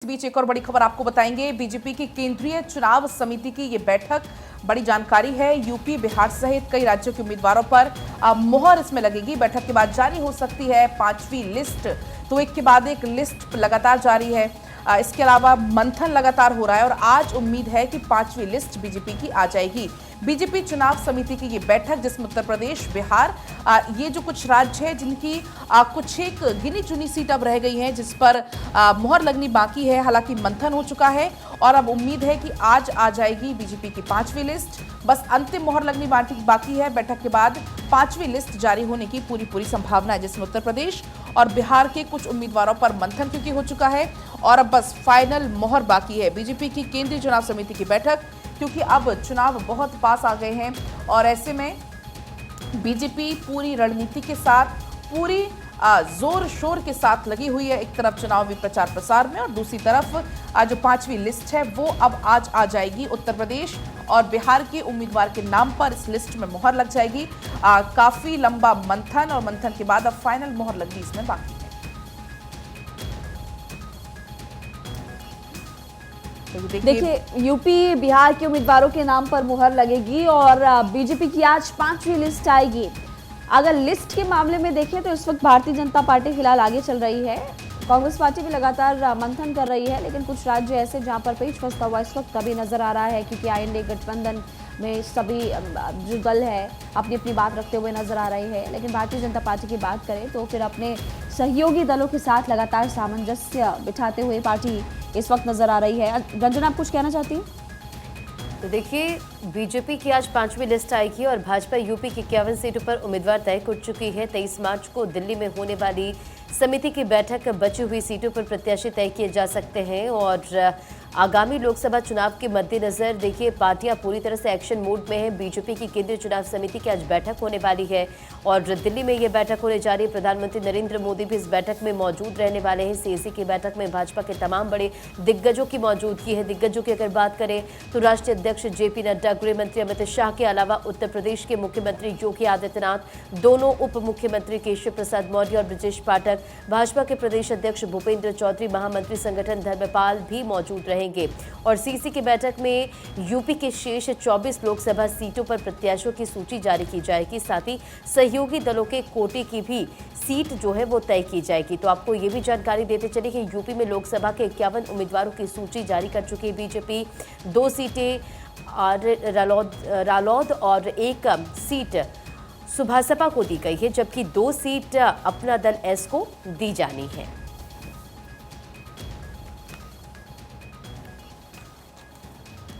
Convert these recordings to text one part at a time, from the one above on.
इस बीच एक और बड़ी खबर आपको बताएंगे। बीजेपी की केंद्रीय चुनाव समिति की ये बैठक, बड़ी जानकारी है। यूपी, बिहार सहित कई राज्यों के उम्मीदवारों पर मोहर इसमें लगेगी। बैठक के बाद जारी हो सकती है पांचवी लिस्ट। तो एक के बाद एक लिस्ट लगातार जारी है। इसके अलावा मंथन लगातार हो रहा है और आज उम्मीद है कि पांचवी लिस्ट बीजेपी की आ जाएगी। बीजेपी चुनाव समिति की ये बैठक, जिसमें उत्तर प्रदेश, बिहार, ये जो कुछ राज्य है जिनकी कुछ एक गिनी चुनी सीट अब रह गई हैं, जिस पर मोहर लगनी बाकी है। हालांकि मंथन हो चुका है और अब उम्मीद है कि आज आ जाएगी बीजेपी की पांचवी लिस्ट। बस अंतिम मोहर लगनी बाकी है। बैठक के बाद पांचवी लिस्ट जारी होने की पूरी संभावना है, जिसमें उत्तर प्रदेश और बिहार के कुछ उम्मीदवारों पर मंथन क्योंकि हो चुका है और अब बस फाइनल मोहर बाकी है। बीजेपी की केंद्रीय चुनाव समिति की बैठक, क्योंकि अब चुनाव बहुत पास आ गए हैं और ऐसे में बीजेपी पूरी रणनीति के साथ, पूरी जोर शोर के साथ लगी हुई है। एक तरफ चुनावी प्रचार प्रसार में और दूसरी तरफ जो पांचवी लिस्ट है वो अब आज आ जाएगी। उत्तर प्रदेश और बिहार के उम्मीदवार के नाम पर इस लिस्ट में मोहर लग जाएगी। काफी लंबा मंथन और मंथन के बाद अब फाइनल मोहर लगनी इसमें बाकी है। देखिए, यूपी बिहार के उम्मीदवारों के नाम पर मुहर लगेगी और बीजेपी की आज पांचवी लिस्ट आएगी। अगर लिस्ट के मामले में देखें तो इस वक्त भारतीय जनता पार्टी फिलहाल आगे चल रही है। कांग्रेस पार्टी भी लगातार मंथन कर रही है, लेकिन कुछ राज्य ऐसे जहां पर पेच फंसता हुआ इस वक्त कभी नजर आ रहा है, क्योंकि आईएनडी गठबंधन में सभी जो दल है अपनी अपनी बात रखते हुए नजर आ रही है। लेकिन भारतीय जनता पार्टी की बात करें तो फिर अपने सहयोगी दलों के साथ लगातार सामंजस्य बिठाते हुए पार्टी इस वक्त नजर आ रही है। रंजना, आप कुछ कहना चाहती हैं? तो देखिए, बीजेपी की आज पांचवी लिस्ट आएगी और भाजपा यूपी की 51 सीटों पर उम्मीदवार तय कर चुकी है। 23 मार्च को दिल्ली में होने वाली समिति की बैठक बची हुई सीटों पर प्रत्याशी तय किए जा सकते हैं और आगामी लोकसभा चुनाव के मद्देनजर देखिए पार्टियां पूरी तरह से एक्शन मोड में हैं। बीजेपी की केंद्रीय चुनाव समिति की आज बैठक होने वाली है और दिल्ली में यह बैठक होने जा रही है। प्रधानमंत्री नरेंद्र मोदी भी इस बैठक में मौजूद रहने वाले हैं। सीएसी की बैठक में भाजपा के तमाम बड़े दिग्गजों की मौजूदगी है। दिग्गजों की अगर बात करें तो राष्ट्रीय अध्यक्ष जेपी नड्डा, गृह मंत्री अमित शाह के अलावा उत्तर प्रदेश के मुख्यमंत्री योगी आदित्यनाथ, दोनों उप मुख्यमंत्री केशव प्रसाद मौर्य और ब्रजेश पाठक, भाजपा के प्रदेश अध्यक्ष भूपेंद्र चौधरी, महामंत्री संगठन धर्मपाल भी मौजूद रहेंगे। और सीसी की बैठक में यूपी के शेष 24 लोकसभा सीटों पर प्रत्याशियों की सूची जारी की जाएगी। साथ ही सहयोगी दलों के कोटे की भी सीट जो है वो तय की जाएगी। तो आपको ये भी जानकारी देते चले कि यूपी में लोकसभा के 51 उम्मीदवारों की सूची जारी कर चुकी है बीजेपी। 2 सीटें रालोद और 1 सीट सुभासपा को दी गई है, जबकि 2 सीट अपना दल एस को दी जानी है।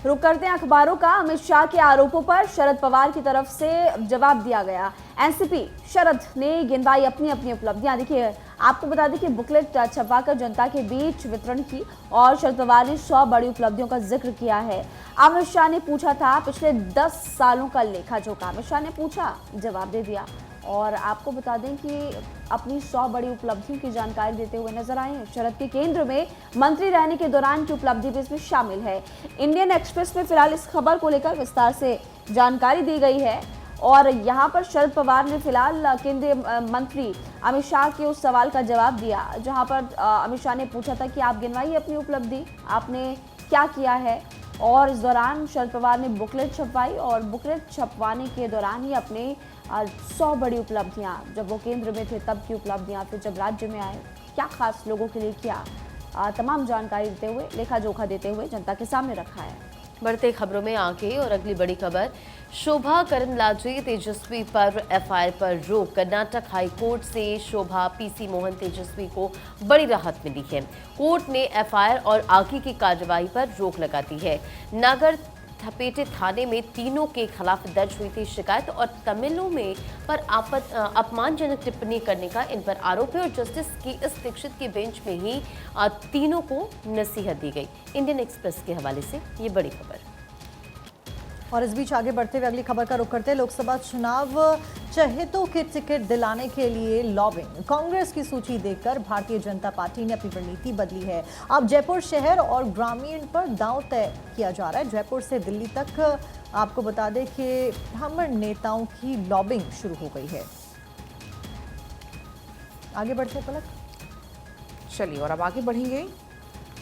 रुक करते हैं अखबारों का। अमित शाह के आरोपों पर शरद पवार की तरफ से जवाब दिया गया। एनसीपी शरद ने गिनवाई अपनी अपनी उपलब्धियां। देखिए, आपको बता दें कि बुकलेट छपवाकर जनता के बीच वितरण की और शरद पवार ने 100 बड़ी उपलब्धियों का जिक्र किया है। अमित शाह ने पूछा था पिछले 10 सालों का लेखा जोखा। अमित शाह ने पूछा, जवाब दे दिया। और आपको बता दें कि अपनी 100 बड़ी उपलब्धियों की जानकारी देते हुए नजर आए हैं। शरद के केंद्र में मंत्री रहने के दौरान की उपलब्धि भी इसमें शामिल है। इंडियन एक्सप्रेस में फिलहाल इस खबर को लेकर विस्तार से जानकारी दी गई है और यहाँ पर शरद पवार ने फिलहाल केंद्रीय मंत्री अमित शाह के उस सवाल का जवाब दिया, जहाँ पर अमित शाह ने पूछा था कि आप गिनवाइए अपनी उपलब्धि, आपने क्या किया है। और इस दौरान शरद पवार ने बुकलेट छपवाई और बुकलेट छपवाने के दौरान ही अपने 100 बड़ी उपलब्धियां, जब वो केंद्र में थे तब की उपलब्धियां, फिर जब राज्य में आए क्या खास लोगों के लिए किया, तमाम जानकारी देते हुए, लेखा जोखा देते हुए जनता के सामने रखा है। बढ़ते खबरों में आगे और अगली बड़ी खबर, शोभा करंदलाजे तेजस्वी पर एफआईआर पर रोक। कर्नाटक हाईकोर्ट से शोभा, पीसी मोहन, तेजस्वी को बड़ी राहत मिली है। कोर्ट ने एफआईआर और आगे की कार्रवाई पर रोक लगा दी है। नागर थपेटे थाने में तीनों के खिलाफ दर्ज हुई थी शिकायत और तमिलों में पर अपमानजनक टिप्पणी करने का इन पर आरोप है और जस्टिस की इस दीक्षित की बेंच में ही तीनों को नसीहत दी गई। इंडियन एक्सप्रेस के हवाले से ये बड़ी खबर। और इस बीच आगे बढ़ते हुए अगली खबर का रुख करते हैं। लोकसभा चुनाव चहेतों के टिकट दिलाने के लिए लॉबिंग। कांग्रेस की सूची देखकर भारतीय जनता पार्टी ने अपनी रणनीति बदली है। अब जयपुर शहर और ग्रामीण पर दांव तय किया जा रहा है। जयपुर से दिल्ली तक आपको बता दें कि ब्राह्मण नेताओं की लॉबिंग शुरू हो गई है। आगे बढ़ते हैं पलक। चलिए और अब आगे बढ़ेंगे।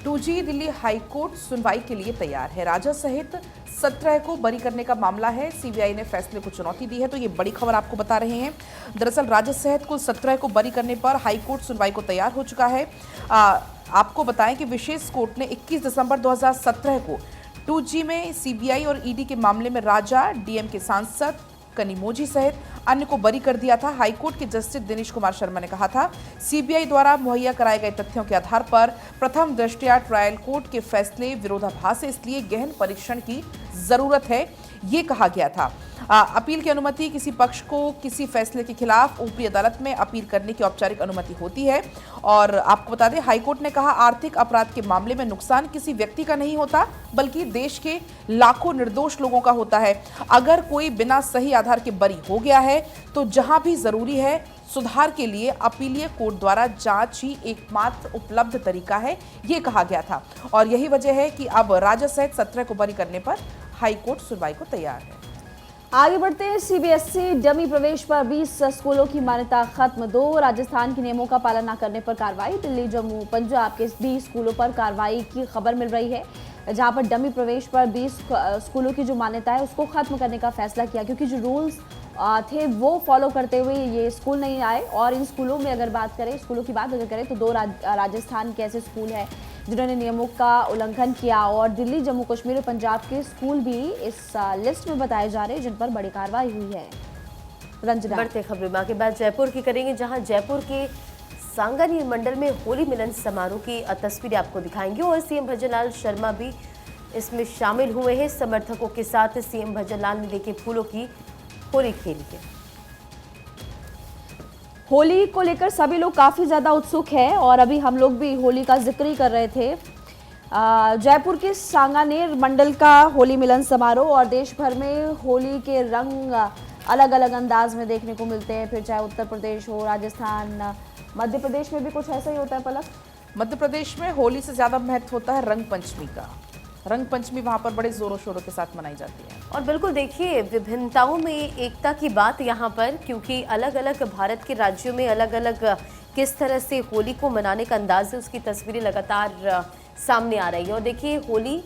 2G दिल्ली हाईकोर्ट सुनवाई के लिए तैयार है। राजा सहित 17 को बरी करने का मामला है। सीबीआई ने फैसले को चुनौती दी है, तो ये बड़ी खबर आपको बता रहे हैं। दरअसल राजा सहित कुल 17 को बरी करने पर हाईकोर्ट सुनवाई को तैयार हो चुका है। आपको बताएं कि विशेष कोर्ट ने 21 दिसंबर 2017 को 2G में सीबीआई और ईडी के मामले में राजा, डीएम के सांसद कनिमोझी सहित अन्य को बरी कर दिया था। हाईकोर्ट के जस्टिस दिनेश कुमार शर्मा ने कहा था, सीबीआई द्वारा मुहैया कराए गए तथ्यों के आधार पर प्रथम दृष्टया ट्रायल कोर्ट के फैसले विरोधाभास है, इसलिए गहन परीक्षण की जरूरत है, ये कहा गया था। अपील की अनुमति किसी पक्ष को किसी फैसले के खिलाफ ऊपरी अदालत में अपील करने की औपचारिक अनुमति होती है। और आपको बता दें, हाईकोर्ट ने कहा, आर्थिक अपराध के मामले में नुकसान किसी व्यक्ति का नहीं होता, बल्कि देश के लाखों निर्दोष लोगों का होता है। अगर कोई बिना सही आधार के बरी हो गया है तो जहां भी जरूरी है सुधार के लिए अपीलीय कोर्ट द्वारा जांच ही एकमात्र उपलब्ध तरीका है, ये कहा गया था। और यही वजह है कि अब राजा सहित 17 को बरी करने पर हाईकोर्ट सुनवाई को तैयार है। आगे बढ़ते हैं। सीबीएसई डमी प्रवेश पर 20 स्कूलों की मान्यता खत्म। 2 राजस्थान के नियमों का पालन न करने पर कार्रवाई। दिल्ली, जम्मू, पंजाब के 20 स्कूलों पर कार्रवाई की खबर मिल रही है, जहां पर डमी प्रवेश पर 20 स्कूलों की जो मान्यता है उसको खत्म करने का फैसला किया, क्योंकि जो रूल्स थे वो फॉलो करते हुए ये स्कूल नहीं आए। और इन स्कूलों में अगर बात करें, स्कूलों की बात अगर करें तो 2 राजस्थान के ऐसे स्कूल हैं जिन्होंने नियमों का उल्लंघन किया, और दिल्ली, जम्मू कश्मीर और पंजाब के स्कूल भी इस लिस्ट में बताए जा रहे हैं जिन पर बड़ी कार्रवाई हुई है। रंजना, बढ़ते खबरें मां के बाद जयपुर की करेंगे, जहां जयपुर के सांगानेर मंडल में होली मिलन समारोह की तस्वीरें आपको दिखाएंगे और सीएम भजनलाल शर्मा भी इसमें शामिल हुए हैं। समर्थकों के साथ सीएम भजनलाल ने देखे फूलों की होली खेली है। होली को लेकर सभी लोग काफ़ी ज़्यादा उत्सुक हैं और अभी हम लोग भी होली का जिक्र ही कर रहे थे। जयपुर के सांगानेर मंडल का होली मिलन समारोह, और देश भर में होली के रंग अलग अलग अंदाज में देखने को मिलते हैं, फिर चाहे उत्तर प्रदेश हो, राजस्थान, मध्य प्रदेश में भी कुछ ऐसा ही होता है। पलक, मध्य प्रदेश में होली से ज़्यादा महत्व होता है रंग पंचमी का। रंग पंचमी वहाँ पर बड़े जोरों शोरों के साथ मनाई जाती है। और बिल्कुल देखिए, विभिन्नताओं में एकता की बात यहाँ पर, क्योंकि अलग अलग भारत के राज्यों में अलग अलग किस तरह से होली को मनाने का अंदाज है, उसकी तस्वीरें लगातार सामने आ रही है। और देखिए, होली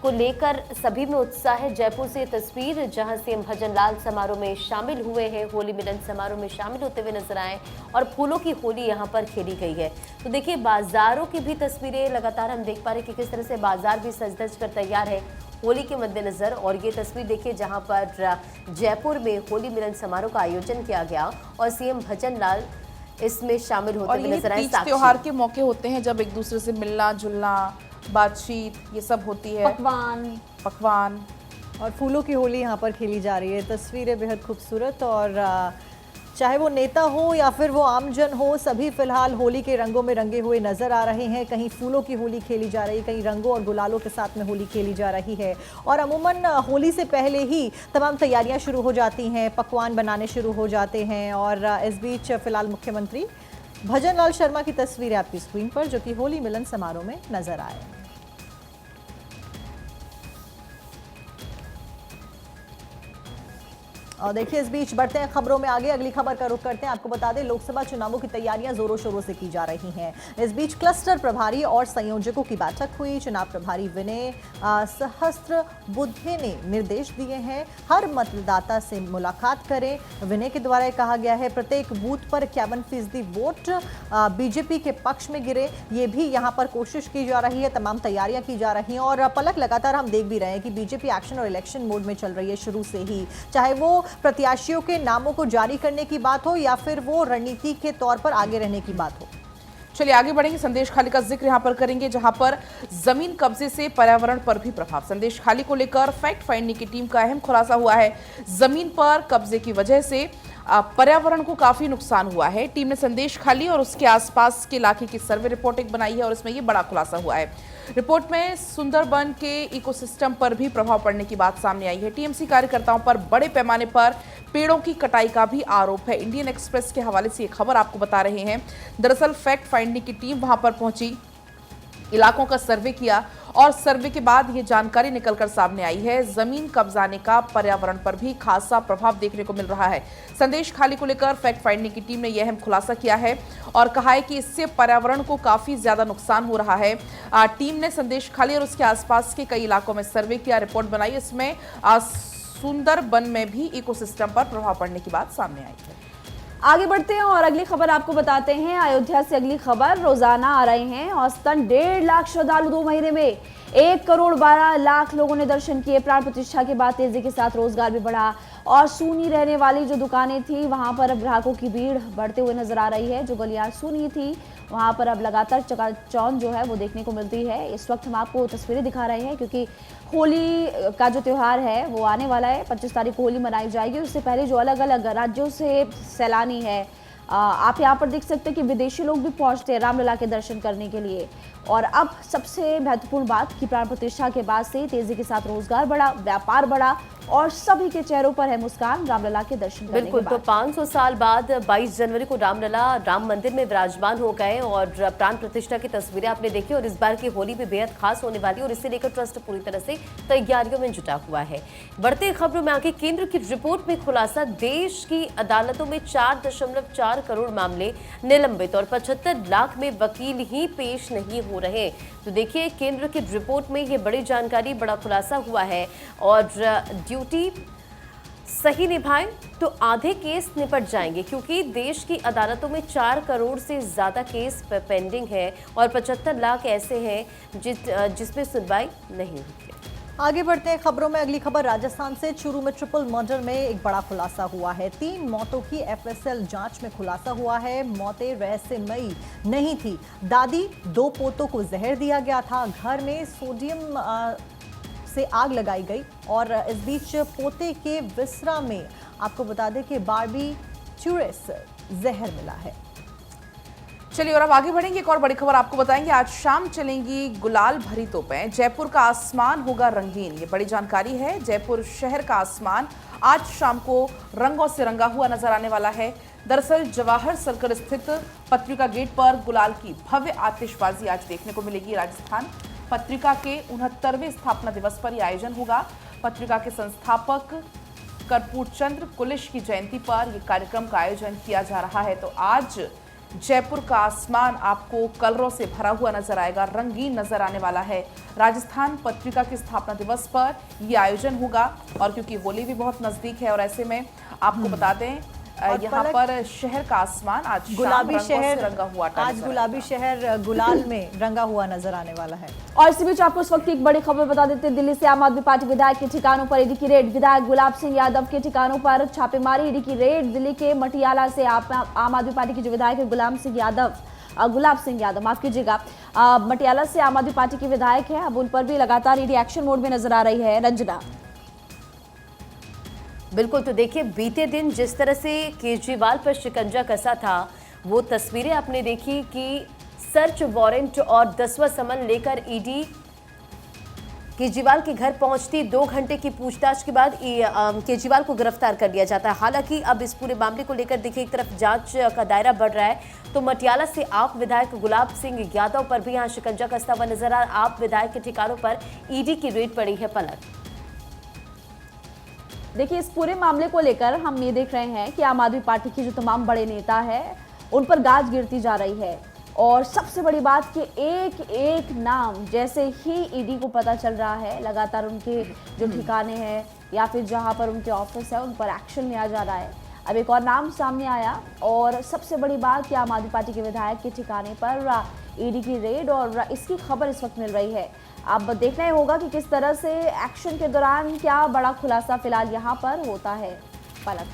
को लेकर सभी में उत्साह है। जयपुर से तस्वीर, जहां सीएम भजनलाल समारोह में शामिल हुए हैं, होली मिलन समारोह में शामिल होते हुए नजर आए और फूलों की होली यहां पर खेली गई है। तो देखिए, बाजारों की भी तस्वीरें लगातार हम देख पा रहे हैं कि किस तरह से बाजार भी सज धज कर तैयार है होली के मद्देनजर। और ये तस्वीर देखिए, जहां पर जयपुर में होली मिलन समारोह का आयोजन किया गया और सीएम भजनलाल इसमें शामिल होते हुए नजर आए। त्योहार के मौके होते हैं जब एक दूसरे से मिलना जुलना, बातचीत, ये सब होती है, पकवान और फूलों की होली यहाँ पर खेली जा रही है। तस्वीरें बेहद खूबसूरत, और चाहे वो नेता हो या फिर वो आमजन हो, सभी फिलहाल होली के रंगों में रंगे हुए नजर आ रहे हैं। कहीं फूलों की होली खेली जा रही है, कहीं रंगों और गुलालों के साथ में होली खेली जा रही है। और अमूमन होली से पहले ही तमाम तैयारियां शुरू हो जाती हैं, पकवान बनाने शुरू हो जाते हैं। और इस बीच फिलहाल मुख्यमंत्री भजनलाल शर्मा की तस्वीरें आपकी स्क्रीन पर, जो कि होली मिलन समारोह में नजर आए। और देखिए, इस बीच बढ़ते हैं खबरों में आगे। अगली खबर का रुख करते हैं। आपको बता दें, लोकसभा चुनावों की तैयारियां जोरों शोरों से की जा रही हैं। इस बीच क्लस्टर प्रभारी और संयोजकों की बैठक हुई। चुनाव प्रभारी विनय सहस्त्रबुद्धे ने निर्देश दिए हैं, हर मतदाता से मुलाकात करें। विनय के द्वारा कहा गया है, प्रत्येक बूथ पर 51% वोट बीजेपी के पक्ष में गिरे, ये भी यहाँ पर कोशिश की जा रही है, तमाम तैयारियां की जा रही हैं। और पलक, लगातार हम देख भी रहे हैं कि बीजेपी एक्शन और इलेक्शन मोड में चल रही है शुरू से ही, चाहे वो प्रत्याशियों के नामों को जारी करने की बात हो या फिर वो रणनीति के तौर पर आगे रहने की बात हो। चलिए आगे बढ़ेंगे। संदेश खाली का जिक्र यहां पर करेंगे, जहां पर जमीन कब्जे से पर्यावरण पर भी प्रभाव। संदेश खाली को लेकर फैक्ट फाइंडिंग की टीम का अहम खुलासा हुआ है। जमीन पर कब्जे की वजह से पर्यावरण को काफी नुकसान हुआ है। टीम ने संदेश खाली और उसके आसपास के इलाके की सर्वे रिपोर्ट एक बनाई है और इसमें यह बड़ा खुलासा हुआ है। रिपोर्ट में सुंदरबन के इकोसिस्टम पर भी प्रभाव पड़ने की बात सामने आई है। टीएमसी कार्यकर्ताओं पर बड़े पैमाने पर पेड़ों की कटाई का भी आरोप है। इंडियन एक्सप्रेस के हवाले से ये खबर आपको बता रहे हैं। दरअसल फैक्ट फाइंडिंग की टीम वहां पर पहुंची, इलाकों का सर्वे किया और सर्वे के बाद ये जानकारी निकलकर सामने आई है। जमीन कब्जाने का पर्यावरण पर भी खासा प्रभाव देखने को मिल रहा है। संदेश खाली को लेकर फैक्ट फाइंडिंग की टीम ने यह अहम खुलासा किया है और कहा है कि इससे पर्यावरण को काफी ज्यादा नुकसान हो रहा है। टीम ने संदेश खाली और उसके आसपास के कई इलाकों में सर्वे किया, रिपोर्ट बनाई। इसमें सुंदरबन में भी इकोसिस्टम पर प्रभाव पड़ने की बात सामने आई है। आगे बढ़ते हैं और अगली खबर आपको बताते हैं। अयोध्या से अगली खबर रोजाना आ रहे हैं। औसतन 1.5 लाख श्रद्धालु 2 महीने में 1 करोड़ 12 लाख लोगों ने दर्शन किए। प्राण प्रतिष्ठा के बाद तेजी के साथ रोजगार भी बढ़ा और सूनी रहने वाली जो दुकानें थी वहां पर अब ग्राहकों की भीड़ बढ़ते हुए नजर आ रही है। जो गलियार सूनी थी वहां पर अब लगातार चकाचौंध जो है वो देखने को मिलती है। इस वक्त हम आपको तस्वीरें दिखा रहे हैं क्योंकि होली का जो त्यौहार है वो आने वाला है। 25 तारीख को होली मनाई जाएगी। उससे पहले जो अलग अलग राज्यों से सैलानी है, आप यहाँ पर देख सकते हैं कि विदेशी लोग भी पहुंचते हैं रामलला के दर्शन करने के लिए। और अब सबसे महत्वपूर्ण बात कि प्राण प्रतिष्ठा के बाद से तेजी के साथ रोजगार बढ़ा, व्यापार बढ़ा और सभी के चेहरों पर है मुस्कान रामलला के दर्शन करने बिल्कुल। के तो बाद। 500 साल बाद 22 जनवरी को रामलला राम मंदिर में विराजमान हो गए और प्राण प्रतिष्ठा की तस्वीरें आपने देखी। और इस बार की होली भी बेहद खास होने वाली है और इसे लेकर ट्रस्ट पूरी तरह से तैयारियों में जुटा हुआ है। बढ़ते खबरों में आगे केंद्र की रिपोर्ट में खुलासा, देश की अदालतों में 4.4 करोड़ मामले निलंबित और 75 लाख में वकील ही पेश नहीं हो रहे। तो देखिए केंद्र की रिपोर्ट में ये बड़ी जानकारी, बड़ा खुलासा हुआ है। और ड्यूटी सही निभाएं तो आधे केस निपट जाएंगे क्योंकि देश की अदालतों में 4 करोड़ से ज्यादा केस पेंडिंग है और 75 लाख ऐसे हैं जिसमें सुनवाई नहीं होती। आगे बढ़ते हैं खबरों में। अगली खबर राजस्थान से। चूरू में ट्रिपल मर्डर में एक बड़ा खुलासा हुआ है। 3 मौतों की एफएसएल जांच में खुलासा हुआ है। मौतें रहस्यमयी नहीं थी। दादी 2 पोतों को जहर दिया गया था। घर में सोडियम से आग लगाई गई और इस बीच पोते के विसरा में आपको बता दें कि बारबीट्यूरस जहर मिला है। चलिए और अब आगे बढ़ेंगे। एक और बड़ी खबर आपको बताएंगे। आज शाम चलेंगी गुलाल भरी तोपें, जयपुर का आसमान होगा रंगीन। ये बड़ी जानकारी है। जयपुर शहर का आसमान आज शाम को रंगों से रंगा हुआ नजर आने वाला है। दरअसल जवाहर सर्कल स्थित पत्रिका गेट पर गुलाल की भव्य आतिशबाजी आज देखने को मिलेगी। राजस्थान पत्रिका के 69वें स्थापना दिवस पर यह आयोजन होगा। पत्रिका के संस्थापक कर्पूर चंद्र कुलिश की जयंती पर यह कार्यक्रम का आयोजन किया जा रहा है। तो आज जयपुर का आसमान आपको कलरों से भरा हुआ नजर आएगा, रंगीन नजर आने वाला है। राजस्थान पत्रिका के स्थापना दिवस पर यह आयोजन होगा और क्योंकि होली भी बहुत नजदीक है और ऐसे में आपको बता दें यहाँ पर शहर का आसमान आज गुलाबी शहर रंगा हुआ, आज गुलाबी शहर गुलाल में रंगा हुआ नजर आने वाला है। और इसी बीच आपको इस वक्त की एक बड़ी खबर बता देते हैं। दिल्ली से आम आदमी पार्टी विधायक के ठिकानों पर ईडी की रेड। विधायक गुलाब सिंह यादव के ठिकानों पर छापेमारी, ईडी की रेड। दिल्ली के मटियाला से आम आदमी पार्टी के जो विधायक है गुलाब सिंह यादव माफ कीजिएगा, मटियाला से आम आदमी पार्टी के विधायक है। अब उन पर भी लगातार ईडी एक्शन मोड में नजर आ रही है। रंजना। बिल्कुल। तो देखिए बीते दिन जिस तरह से केजरीवाल पर शिकंजा कसा था वो तस्वीरें आपने देखी कि सर्च वारंट और 10वां समन लेकर ईडी केजरीवाल के घर पहुंचती। 2 घंटे की पूछताछ के बाद केजरीवाल को गिरफ्तार कर लिया जाता है। हालांकि अब इस पूरे मामले को लेकर देखिए एक तरफ जांच का दायरा बढ़ रहा है तो मटियाला से आप विधायक गुलाब सिंह यादव पर भी यहाँ शिकंजा कसता हुआ नजर आ रहा। आप विधायक के ठिकानों पर ईडी की रेड पड़ी है पलट। देखिए इस पूरे मामले को लेकर हम ये देख रहे हैं कि आम आदमी पार्टी के जो तमाम बड़े नेता हैं उन पर गाज गिरती जा रही है। और सबसे बड़ी बात कि एक एक नाम जैसे ही ईडी को पता चल रहा है लगातार उनके जो ठिकाने हैं या फिर जहां पर उनके ऑफिस है उन पर एक्शन लिया जा रहा है। अब एक और नाम सामने आया और सबसे बड़ी बात कि आम आदमी पार्टी के विधायक के ठिकाने पर ईडी की रेड और इसकी खबर इस वक्त मिल रही है। अब देखना ही होगा कि किस तरह से एक्शन के दौरान क्या बड़ा खुलासा फिलहाल यहाँ पर होता है। पलक।